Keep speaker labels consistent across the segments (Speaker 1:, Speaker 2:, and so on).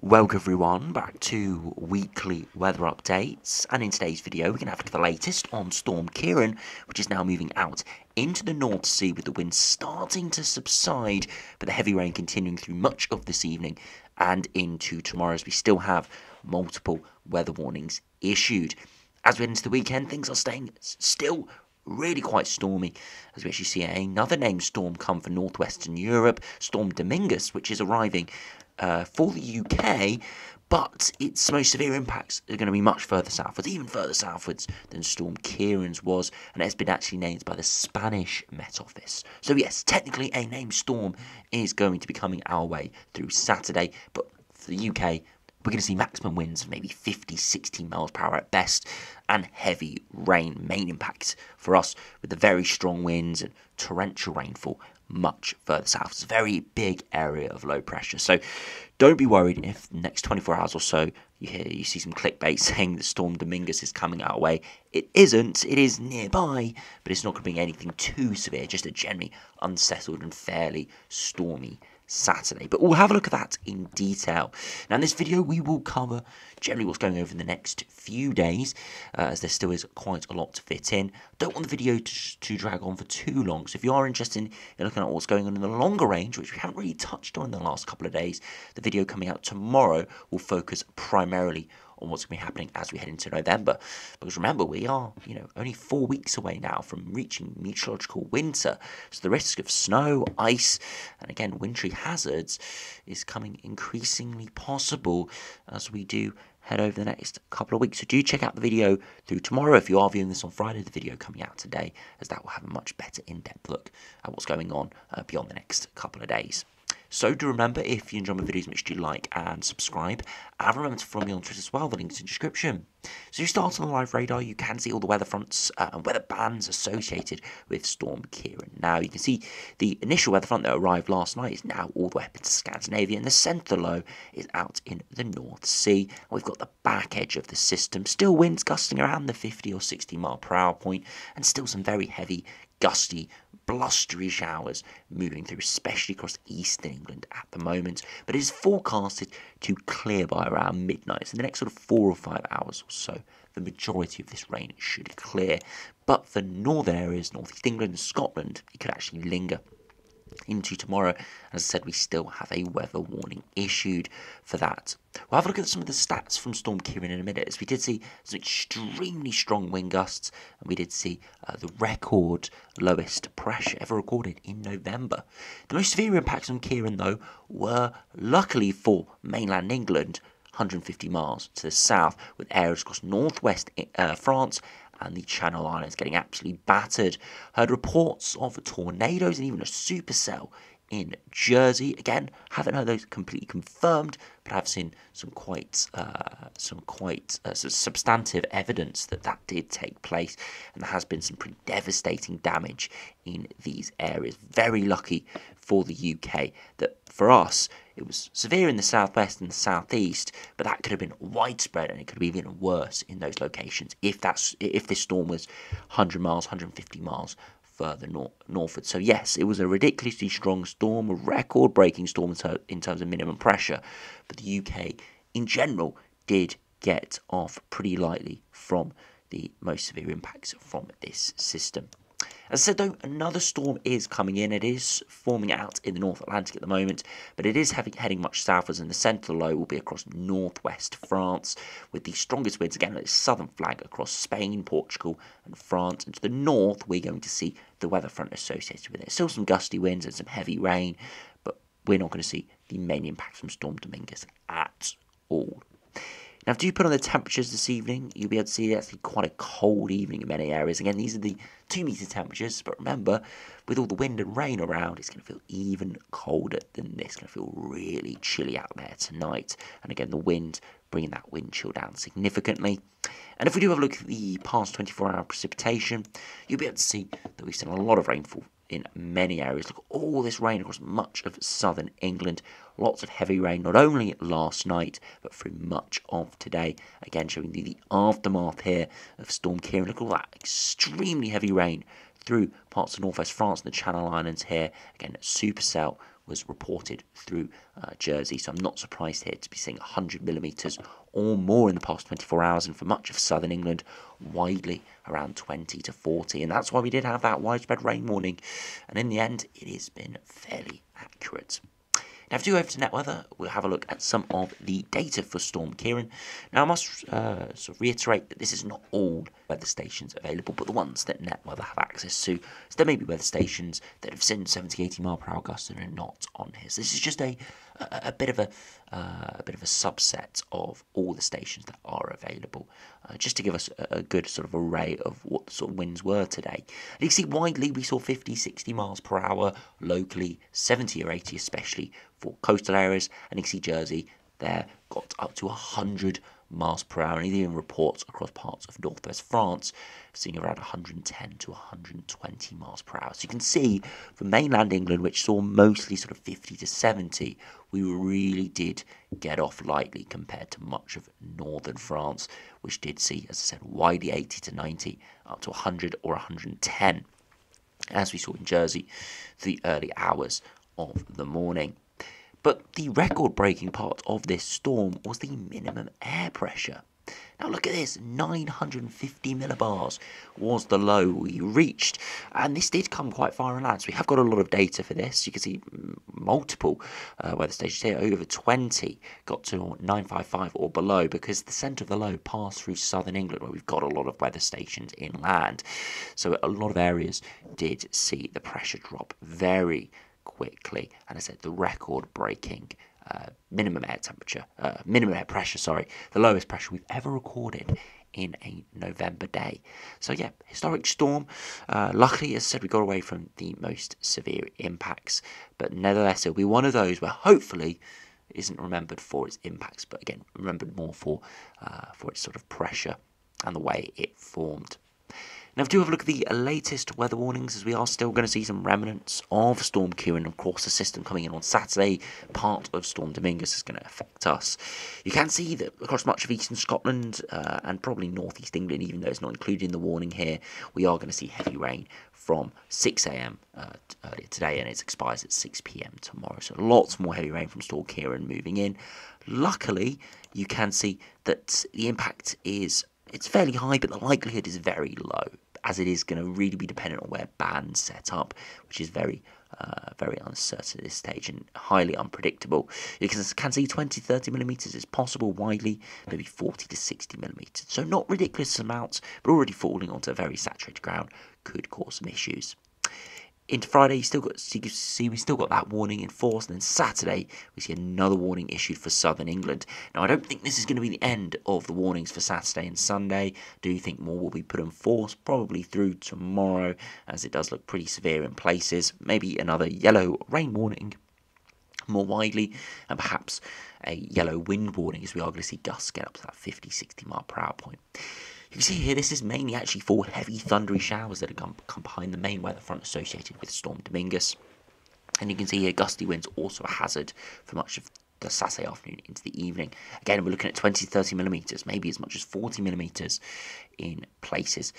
Speaker 1: Welcome everyone back to weekly weather updates, and in today's video we're going to have a look at the latest on Storm Ciaran, which is now moving out into the North Sea with the winds starting to subside, but the heavy rain continuing through much of this evening and into tomorrow as we still have multiple weather warnings issued. As we head into the weekend, things are staying still really quite stormy, as we actually see another named storm come for northwestern Europe, Storm Domingus, which is arriving for the UK, but its most severe impacts are going to be much further southwards, even further southwards than Storm Ciaran's was, and it has been actually named by the Spanish Met Office. So yes, technically a named storm is going to be coming our way through Saturday, but for the UK, we're going to see maximum winds of maybe 50, 60 miles per hour at best, and heavy rain, main impacts for us with the very strong winds and torrential rainfall much further south. It's a very big area of low pressure, so don't be worried if the next 24 hours or so you see some clickbait saying that Storm Domingus is coming our way. It isn't, it is nearby, but it's not going to bring anything too severe, just a generally unsettled and fairly stormy Saturday. But we'll have a look at that in detail. Now in this video we will cover generally what's going over in the next few days, as there still is quite a lot to fit in. Don't want the video to drag on for too long, so if you are interested in looking at what's going on in the longer range, which we haven't really touched on in the last couple of days, the video coming out tomorrow will focus primarily on what's going to be happening as we head into November. Because remember, we are, only 4 weeks away now from reaching meteorological winter. So the risk of snow, ice, and again, wintry hazards is coming increasingly possible as we do head over the next couple of weeks. So do check out the video through tomorrow. If you are viewing this on Friday, the video coming out today, as that will have a much better in-depth look at what's going on beyond the next couple of days. So do remember, if you enjoy my videos, make sure you like and subscribe. And remember to follow me on Twitter as well, the link's in the description. So you start on the live radar, you can see all the weather fronts and weather bands associated with Storm Ciaran. Now you can see the initial weather front that arrived last night is now all the way up into Scandinavia, and the centre low is out in the North Sea. And we've got the back edge of the system, still winds gusting around the 50 or 60 mile per hour point, and still some very heavy, gusty, blustery showers moving through, especially across eastern England at the moment, but it is forecasted to clear by around midnight. So in the next sort of 4 or 5 hours or so, the majority of this rain should clear. But for northern areas, northeast England and Scotland, it could actually linger into tomorrow. As I said, we still have a weather warning issued for that. We'll have a look at some of the stats from Storm Ciaran in a minute, as we did see some extremely strong wind gusts, and we did see the record lowest pressure ever recorded in November. The most severe impacts on Ciaran, though, were, luckily for mainland England, 150 miles to the south, with areas across northwest France and the Channel Islands getting absolutely battered. Heard reports of tornadoes and even a supercell in Jersey. Again, haven't heard those completely confirmed, but I've seen some quite substantive evidence that did take place, and there has been some pretty devastating damage in these areas. Very lucky for the UK that for us it was severe in the southwest and the southeast, but that could have been widespread, and it could have been even worse in those locations if this storm was 100 miles, 150 miles further northward. So yes, it was a ridiculously strong storm, a record-breaking storm in terms of minimum pressure, but the UK in general did get off pretty lightly from the most severe impacts from this system. As I said though, another storm is coming in. It is forming out in the North Atlantic at the moment, but it is heading much southwards, and the central low will be across northwest France, with the strongest winds again at its southern flank across Spain, Portugal and France. And to the north, we're going to see the weather front associated with it. Still some gusty winds and some heavy rain, but we're not going to see the main impact from Storm Domingus at all. Now, if you put on the temperatures this evening, you'll be able to see it's actually quite a cold evening in many areas. Again, these are the 2-metre temperatures, but remember, with all the wind and rain around, it's going to feel even colder than this. It's going to feel really chilly out there tonight. And again, the wind bringing that wind chill down significantly. And if we do have a look at the past 24-hour precipitation, you'll be able to see that we've seen a lot of rainfall in many areas. Look at all this rain across much of southern England. Lots of heavy rain, not only last night, but through much of today. Again, showing you the aftermath here of Storm Ciaran. Look at all that extremely heavy rain through parts of northwest France and the Channel Islands here. Again, supercell was reported through Jersey, so I'm not surprised here to be seeing 100 millimetres or more in the past 24 hours, and for much of southern England, widely around 20 to 40, and that's why we did have that widespread rain warning, and in the end, it has been fairly accurate. Now, if we go over to NetWeather, we'll have a look at some of the data for Storm Ciaran. Now, I must sort of reiterate that this is not all weather stations available, but the ones that NetWeather have access to. So there may be weather stations that have seen 70, 80 mile per hour gusts that are not on here. So this is just a bit of a subset of all the stations that are available, just to give us a good sort of array of what the sort of winds were today. And you can see widely we saw 50, 60 miles per hour, locally 70 or 80, especially for coastal areas, and you can see Jersey there got up to 100 miles per hour, and even reports across parts of northwest France seeing around 110 to 120 miles per hour. So you can see from mainland England, which saw mostly sort of 50 to 70, we really did get off lightly compared to much of northern France, which did see, as I said, widely 80 to 90, up to 100 or 110, as we saw in Jersey, the early hours of the morning. But the record-breaking part of this storm was the minimum air pressure. Now look at this, 950 millibars was the low we reached, and this did come quite far inland. So we have got a lot of data for this. You can see multiple weather stations here, over 20 got to 955 or below, because the centre of the low passed through southern England, where we've got a lot of weather stations inland. So a lot of areas did see the pressure drop very quickly, and I said the record-breaking minimum air pressure, the lowest pressure we've ever recorded in a November day. So yeah, historic storm. Luckily, as I said, we got away from the most severe impacts, but nevertheless, it'll be one of those where hopefully it isn't remembered for its impacts, but again, remembered more for its sort of pressure and the way it formed. Now, if we do have a look at the latest weather warnings, as we are still going to see some remnants of Storm Ciaran. Of course, the system coming in on Saturday, part of Storm Dominguez is going to affect us. You can see that across much of eastern Scotland and probably northeast England, even though it's not included in the warning here, we are going to see heavy rain from 6 a.m. Earlier today, and it expires at 6 p.m. tomorrow. So lots more heavy rain from Storm Ciaran moving in. Luckily, you can see that the impact is fairly high, but the likelihood is very low, as it is going to really be dependent on where bands set up, which is very uncertain at this stage and highly unpredictable. You can see 20, 30 millimetres is possible widely, maybe 40 to 60 millimetres. So not ridiculous amounts, but already falling onto very saturated ground could cause some issues. Into Friday, we still got that warning in force, and then Saturday we see another warning issued for southern England. Now, I don't think this is going to be the end of the warnings for Saturday and Sunday. Do you think more will be put in force? Probably through tomorrow, as it does look pretty severe in places. Maybe another yellow rain warning more widely, and perhaps a yellow wind warning, as we are going to see gusts get up to that 50, 60 mile per hour point. You can see here, this is mainly actually for heavy thundery showers that have come behind the main weather front associated with Storm Dominguez. And you can see here, gusty winds also a hazard for much of the Saturday afternoon into the evening. Again, we're looking at 20 to 30 millimetres, maybe as much as 40 millimetres in places.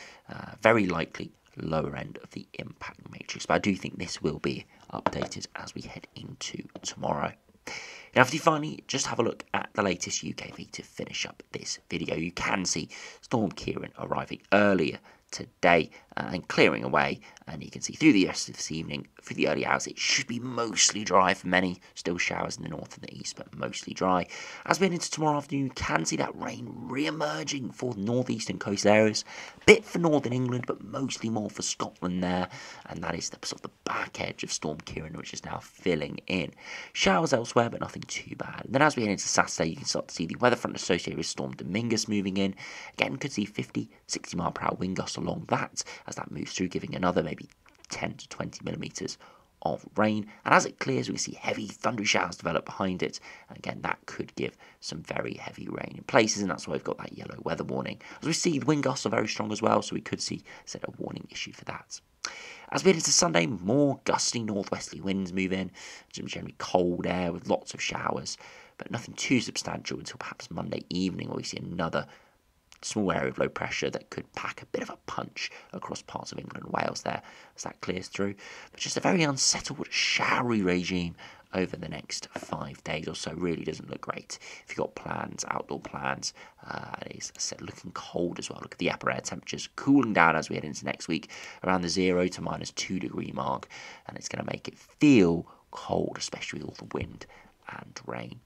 Speaker 1: Very likely lower end of the impact matrix. But I do think this will be updated as we head into tomorrow. Now, if you finally just have a look at the latest UKV to finish up this video, you can see Storm Ciaran arriving earlier today and clearing away, and you can see through the rest of this evening, through the early hours, it should be mostly dry for many. Still showers in the north and the east, but mostly dry. As we head into tomorrow afternoon, you can see that rain re-emerging for northeastern coast areas. A bit for northern England, but mostly more for Scotland there, and that is the sort of the back edge of Storm Ciaran, which is now filling in. Showers elsewhere, but nothing too bad. And then as we head into Saturday, you can start to see the weather front associated with Storm Dominguez moving in. Again, could see 50, 60 mile per hour wind gusts along that as that moves through, giving another maybe 10 to 20 millimetres of rain, and as it clears we see heavy thundery showers develop behind it, and again that could give some very heavy rain in places, and that's why we've got that yellow weather warning. As we see, the wind gusts are very strong as well, so we could see a warning issue for that. As we head into Sunday, more gusty northwesterly winds move in, some generally cold air with lots of showers, but nothing too substantial until perhaps Monday evening, where we see another small area of low pressure that could pack a bit of a punch across parts of England and Wales there as that clears through. But just a very unsettled, showery regime over the next 5 days or so. Really doesn't look great if you've got plans, outdoor plans. It's, as I said, looking cold as well. Look at the upper air temperatures cooling down as we head into next week, around the 0 to -2 degree mark, and it's going to make it feel cold, especially with all the wind and rain.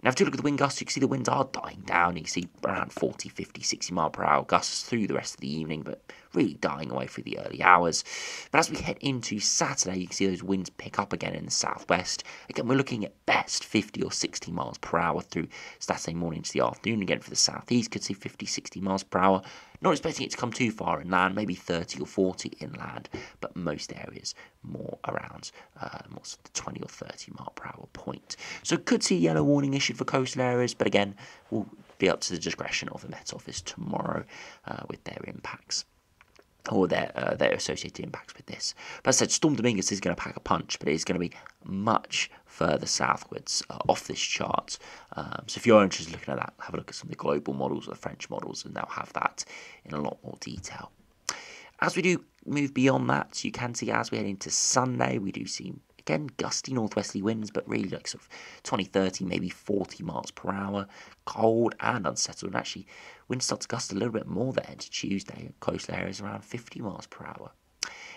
Speaker 1: Now, if you look at the wind gusts, you can see the winds are dying down. You can see around 40, 50, 60 mile per hour gusts through the rest of the evening, but really dying away through the early hours. But as we head into Saturday, you can see those winds pick up again in the southwest. Again, we're looking at best 50 or 60 miles per hour through Saturday morning to the afternoon. Again, for the southeast, could see 50, 60 miles per hour. Not expecting it to come too far inland, maybe 30 or 40 inland, but most areas more around more sort of the 20 or 30 mile per hour point. So could see yellow warning issued for coastal areas, but again, will be up to the discretion of the Met Office tomorrow with their impacts, or their associated impacts with this. But as I said, Storm Dominguez is going to pack a punch, but it is going to be much further southwards off this chart. So if you're interested in looking at that, have a look at some of the global models or the French models, and they'll have that in a lot more detail. As we do move beyond that, you can see as we head into Sunday, we do see, again, gusty northwesterly winds, but really like sort of 20, 30, maybe 40 miles per hour, cold and unsettled. And actually, winds start to gust a little bit more there into Tuesday. Coastal areas around 50 miles per hour.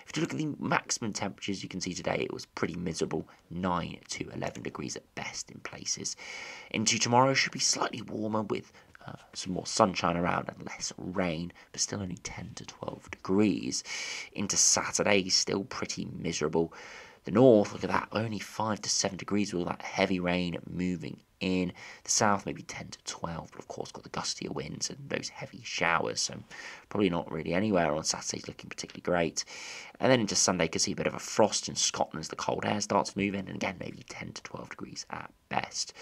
Speaker 1: If you look at the maximum temperatures, you can see today it was pretty miserable, 9 to 11 degrees at best in places. Into tomorrow should be slightly warmer with some more sunshine around and less rain, but still only 10 to 12 degrees. Into Saturday, still pretty miserable. The north, look at that, only 5 to 7 degrees with all that heavy rain moving in. The south, maybe 10 to 12, but of course got the gustier winds and those heavy showers, so probably not really anywhere on Saturday's looking particularly great. And then into Sunday, could see a bit of a frost in Scotland as the cold air starts to move in, and again, maybe 10 to 12 degrees at best.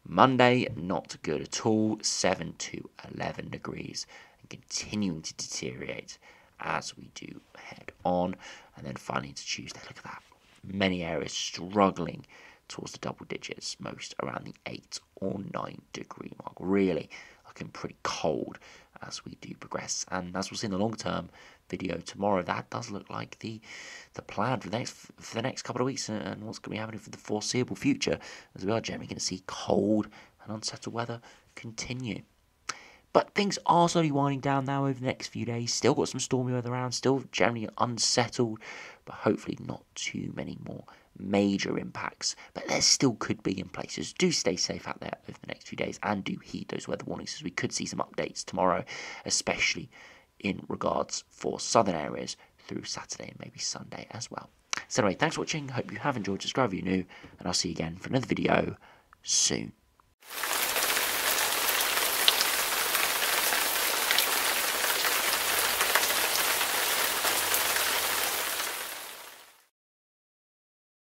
Speaker 1: Monday, not good at all, 7 to 11 degrees, and continuing to deteriorate as we do head on. And then finally into Tuesday, look at that. Many areas struggling towards the double digits, most around the 8 or 9 degree mark. Really looking pretty cold as we do progress. And as we'll see in the long-term video tomorrow, that does look like the plan for the next couple of weeks and what's going to be happening for the foreseeable future, as we are generally going to see cold and unsettled weather continue. But things are slowly winding down now over the next few days. Still got some stormy weather around, still generally unsettled, but hopefully not too many more major impacts. But there still could be in places. Do stay safe out there over the next few days and do heed those weather warnings, as we could see some updates tomorrow, especially in regards for southern areas through Saturday and maybe Sunday as well. So anyway, thanks for watching. Hope you have enjoyed. Subscribe if you're new, and I'll see you again for another video soon.